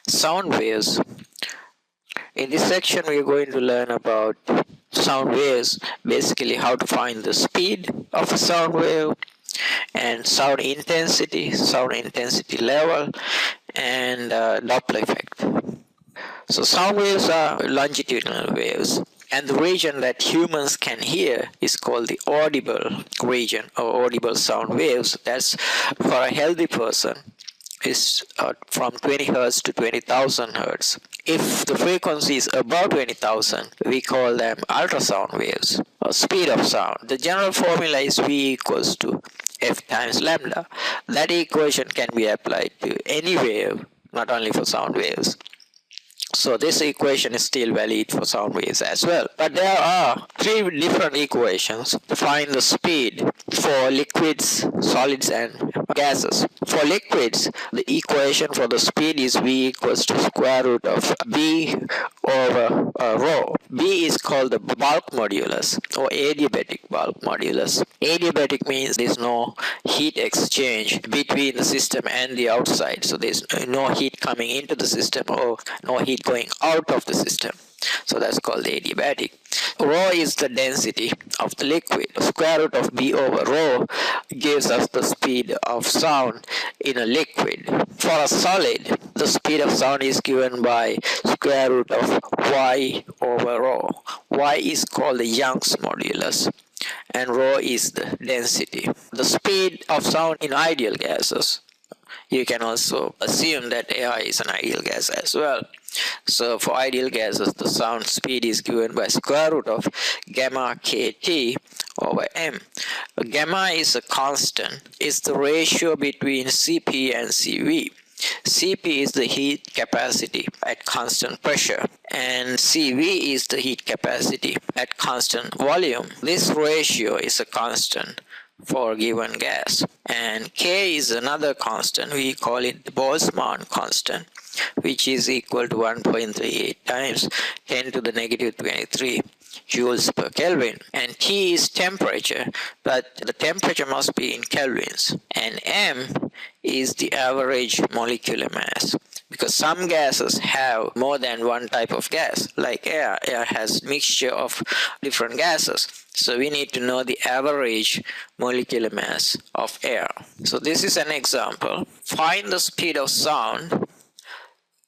Sound waves. In this section we are going to learn about sound waves, basically how to find the speed of a sound wave and sound intensity level, and Doppler effect. So sound waves are longitudinal waves, and the region that humans can hear is called the audible region or audible sound waves. That's for a healthy person is from 20 Hz to 20,000 Hz. If the frequency is above 20,000, we call them ultrasound waves or speed of sound. The general formula is V equals to F times lambda. That equation can be applied to any wave, not only for sound waves. So this equation is still valid for sound waves as well. But there are three different equations to find the speed for liquids, solids and gases. For liquids, the equation for the speed is V equals to square root of B over rho. B is called the bulk modulus or adiabatic bulk modulus. Adiabatic means there is no heat exchange between the system and the outside. So there is no heat coming into the system or no heat going out of the system. So that's called adiabatic. Rho is the density of the liquid. Square root of B over rho gives us the speed of sound in a liquid. For a solid, the speed of sound is given by square root of Y over rho. Y is called the Young's modulus, and rho is the density. The speed of sound in ideal gases. You can also assume that air is an ideal gas as well. So for ideal gases, the sound speed is given by square root of gamma kt over m. Gamma is a constant. It's the ratio between Cp and Cv. Cp is the heat capacity at constant pressure, and Cv is the heat capacity at constant volume. This ratio is a constant for a given gas, and K is another constant. We call it the Boltzmann constant, which is equal to 1.38 times 10 to the negative 23 joules per Kelvin. And T is temperature, but the temperature must be in kelvins. And M is the average molecular mass, because some gases have more than one type of gas, like air. Air has mixture of different gases. So we need to know the average molecular mass of air. So this is an example. Find the speed of sound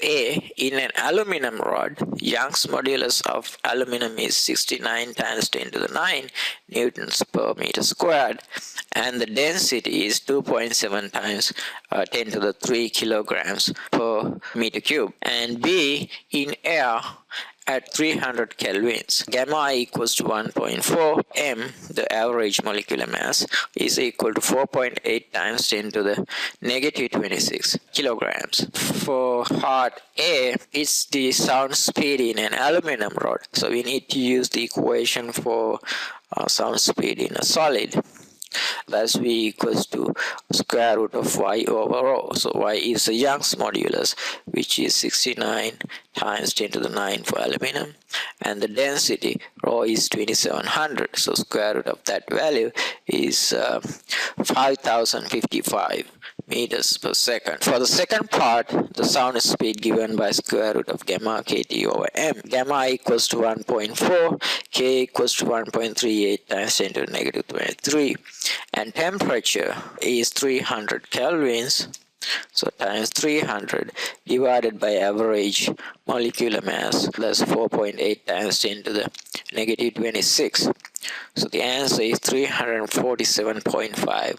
A in an aluminum rod. Young's modulus of aluminum is 69 times 10 to the 9 newtons per meter squared, and the density is 2.7 times 10 to the 3 kilograms per meter cube. And B in air at 300 kelvins. Gamma equals to 1.4. M, the average molecular mass, is equal to 4.8 times 10 to the negative 26 kilograms. For part A, it's the sound speed in an aluminum rod. So we need to use the equation for sound speed in a solid. That's V equals to square root of Y over rho. So Y is the Young's modulus, which is 69 times 10 to the 9 for aluminum, and the density rho is 2700. So square root of that value is 5055 meters per second. For the second part, the sound speed given by square root of gamma kt over m. Gamma equals to 1.4, k equals to 1.38 times 10 to the negative 23, and temperature is 300 kelvins. So times 300 divided by average molecular mass, that's 4.8 times 10 to the negative 26. So the answer is 347.5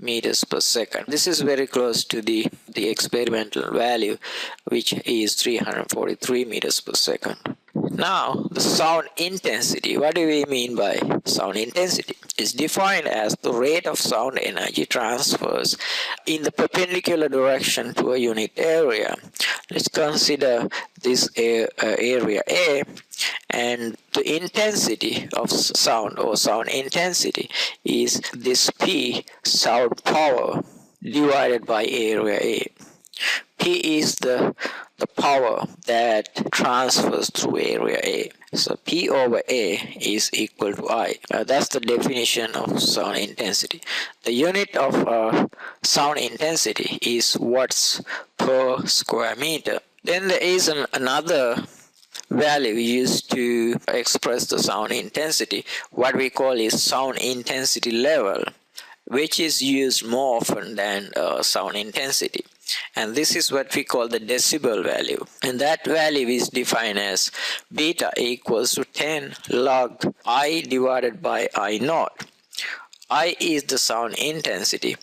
meters per second. This is very close to the experimental value, which is 343 meters per second. Now, the sound intensity. What do we mean by sound intensity? It's defined as the rate of sound energy transfers in the perpendicular direction to a unit area. Let's consider this area A, and the intensity of sound or sound intensity is this P, sound power, divided by area A. P is the power that transfers through area A. So P over A is equal to I. That's the definition of sound intensity. The unit of sound intensity is watts per square meter. Then there is another value used to express the sound intensity. What we call is sound intensity level, which is used more often than sound intensity. And this is what we call the decibel value. And that value is defined as beta equals to 10 log I divided by I naught. I is the sound intensity.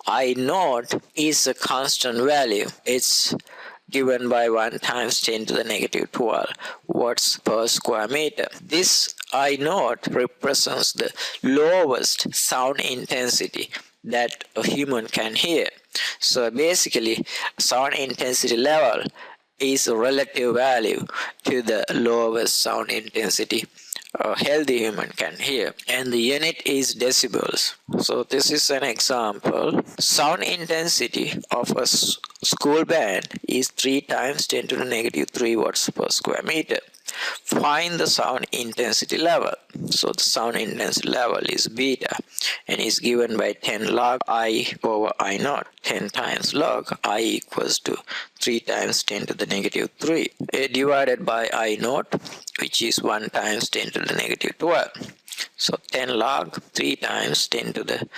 I naught is a constant value. It's given by 1 times 10 to the negative 12 watts per square meter. This I naught represents the lowest sound intensity that a human can hear. So basically, sound intensity level is a relative value to the lowest sound intensity a healthy human can hear, and the unit is decibels. So this is an example. Sound intensity of a school band is 3 times 10 to the negative 3 watts per square meter. Find the sound intensity level. So the sound intensity level is beta and is given by 10 log I over I naught. 10 times log I equals to 3 times 10 to the negative 3 divided by I naught, which is 1 times 10 to the negative 12. So 10 log 3 times 10 to the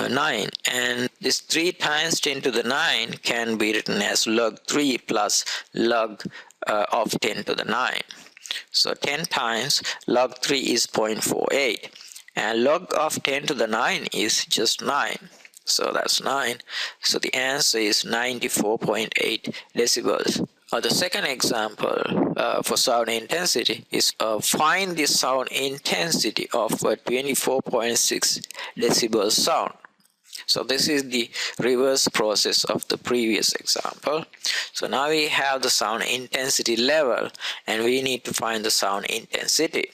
9, and this 3 times 10 to the 9 can be written as log 3 plus log of 10 to the 9. So 10 times log 3 is 0.48 and log of 10 to the 9 is just 9. So that's 9. So the answer is 94.8 decibels. The second example for sound intensity is find the sound intensity of a 24.6 decibel sound. So this is the reverse process of the previous example. So now we have the sound intensity level and we need to find the sound intensity.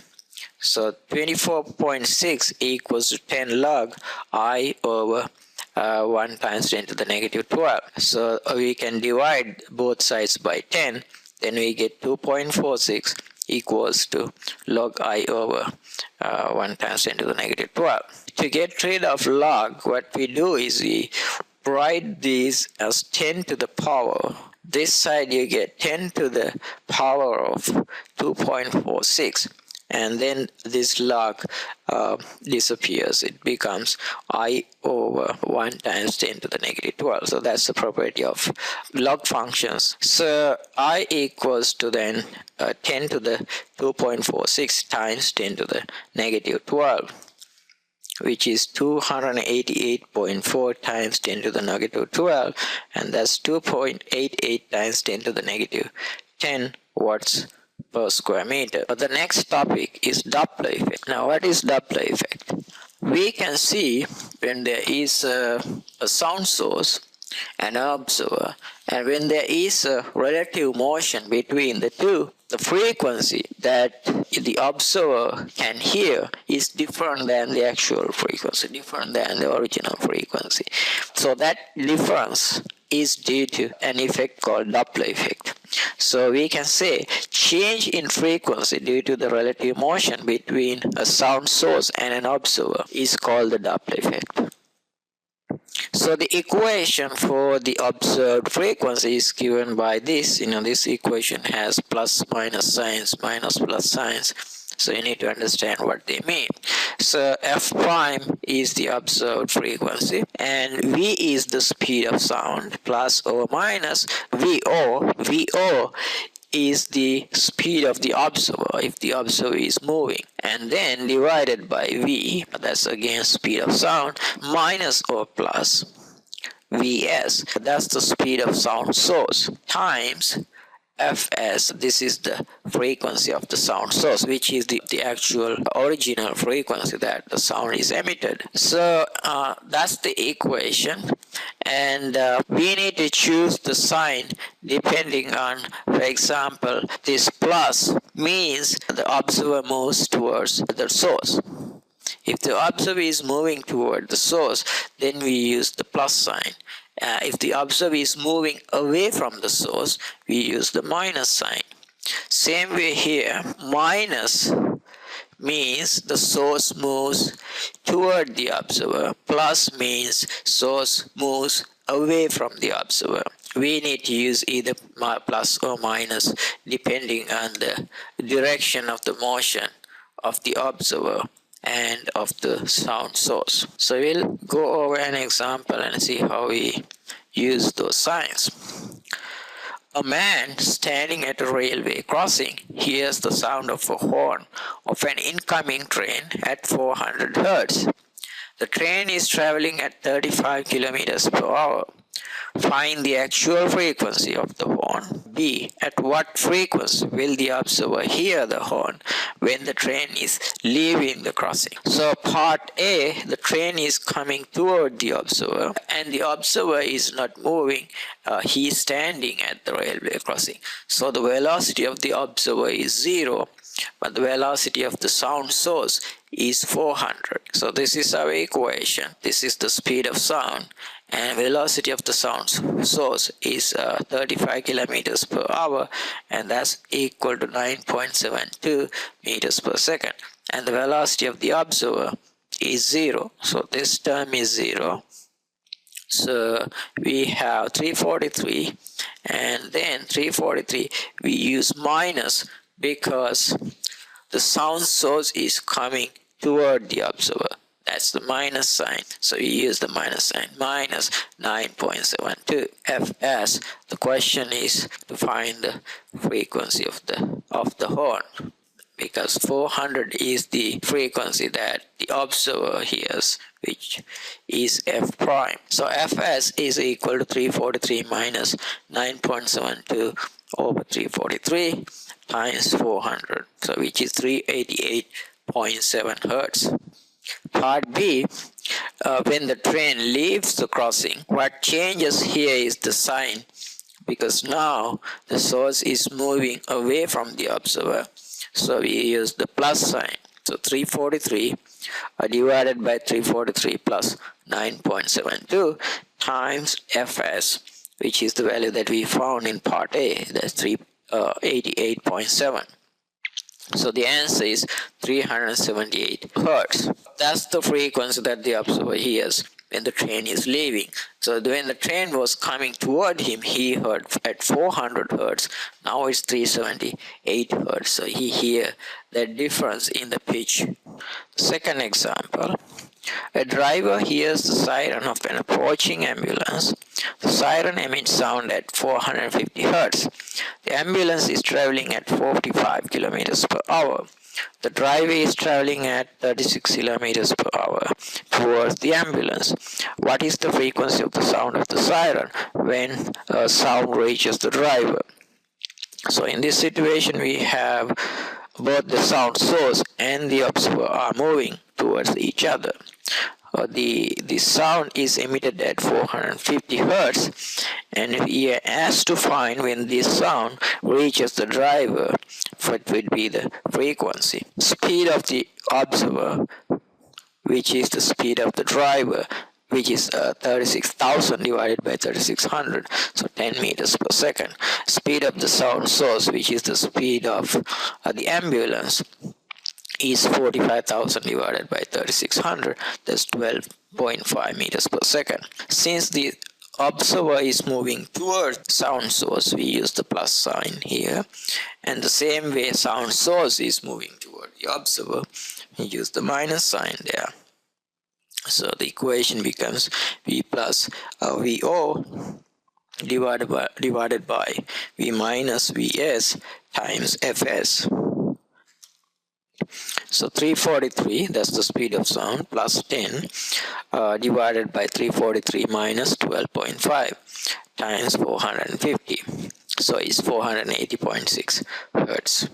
So 24.6 equals to 10 log I over 1 times 10 to the negative 12. So we can divide both sides by 10. Then we get 2.46 equals to log I over 1 times 10 to the negative 12. To get rid of log, what we do is we write these as 10 to the power. This side you get 10 to the power of 2.46. And then this log disappears. It becomes I over 1 times 10 to the negative 12. So that's the property of log functions. So I equals to then 10 to the 2.46 times 10 to the negative 12, which is 288.4 times 10 to the negative 12, and that's 2.88 times 10 to the negative 10 watts per square meter. But the next topic is Doppler effect. Now what is Doppler effect? We can see when there is a sound source and an observer, and when there is a relative motion between the two, the frequency that the observer can hear is different than the actual frequency, different than the original frequency. So that difference is due to an effect called Doppler effect. So we can say change in frequency due to the relative motion between a sound source and an observer is called the Doppler effect. So the equation for the observed frequency is given by this. This equation has plus minus signs, minus plus signs. So you need to understand what they mean. So f prime is the observed frequency and v is the speed of sound, plus or minus vo. Vo is the speed of the observer if the observer is moving, and then divided by v, that's again speed of sound, minus or plus vs, that's the speed of sound source, times fs, this is the frequency of the sound source, which is the actual original frequency that the sound is emitted. So that's the equation, and we need to choose the sign depending on, for example, this plus means the observer moves towards the source. If the observer is moving toward the source, then we use the plus sign. If the observer is moving away from the source, we use the minus sign. Same way here, minus means the source moves toward the observer, plus means source moves away from the observer. we need to use either plus or minus depending on the direction of the motion of the observer and of the sound source. So we'll go over an example and see how we use those signs. A man standing at a railway crossing hears the sound of a horn of an incoming train at 400 Hz. The train is traveling at 35 kilometers per hour. Find the actual frequency of the horn. B. At what frequency will the observer hear the horn when the train is leaving the crossing? So part A, the train is coming toward the observer and the observer is not moving. He is standing at the railway crossing. So the velocity of the observer is 0, but the velocity of the sound source is 400. So this is our equation. This is the speed of sound, and velocity of the sound source is 35 kilometers per hour, and that's equal to 9.72 meters per second. And the velocity of the observer is 0. So this term is 0. So we have 343, and then 343 we use minus because the sound source is coming toward the observer. That's the minus sign. So we use the minus sign. Minus 9.72 Fs. The question is to find the frequency of the horn, because 400 is the frequency that the observer hears, which is F prime. So Fs is equal to 343 minus 9.72 over 343 times 400, so which is 388.7 Hertz. Part B, when the train leaves the crossing, what changes here is the sign, because now the source is moving away from the observer. So we use the plus sign. So 343 divided by 343 plus 9.72 times Fs, which is the value that we found in part A, that's 388.7. So the answer is 378 Hertz. That's the frequency that the observer hears when the train is leaving. So when the train was coming toward him, he heard at 400 Hertz. Now it's 378 Hertz. So he hears the difference in the pitch. Second example. A driver hears the siren of an approaching ambulance. The siren emits sound at 450 Hz. The ambulance is traveling at 45 kilometers per hour. The driver is traveling at 36 kilometers per hour towards the ambulance. What is the frequency of the sound of the siren when sound reaches the driver? So in this situation, we have both the sound source and the observer are moving towards each other. The sound is emitted at 450 Hz, and we are asked to find when this sound reaches the driver, what would be the frequency. Speed of the observer, which is the speed of the driver, which is 36,000 divided by 3600, so 10 meters per second. Speed of the sound source, which is the speed of the ambulance, is 45,000 divided by 3600, that's 12.5 meters per second. Since the observer is moving towards sound source, we use the plus sign here, and the same way sound source is moving toward the observer, we use the minus sign there. So the equation becomes V plus VO divided by V minus Vs times Fs. So 343, that's the speed of sound, plus 10 divided by 343 minus 12.5 times 450. So it's 480.6 Hertz.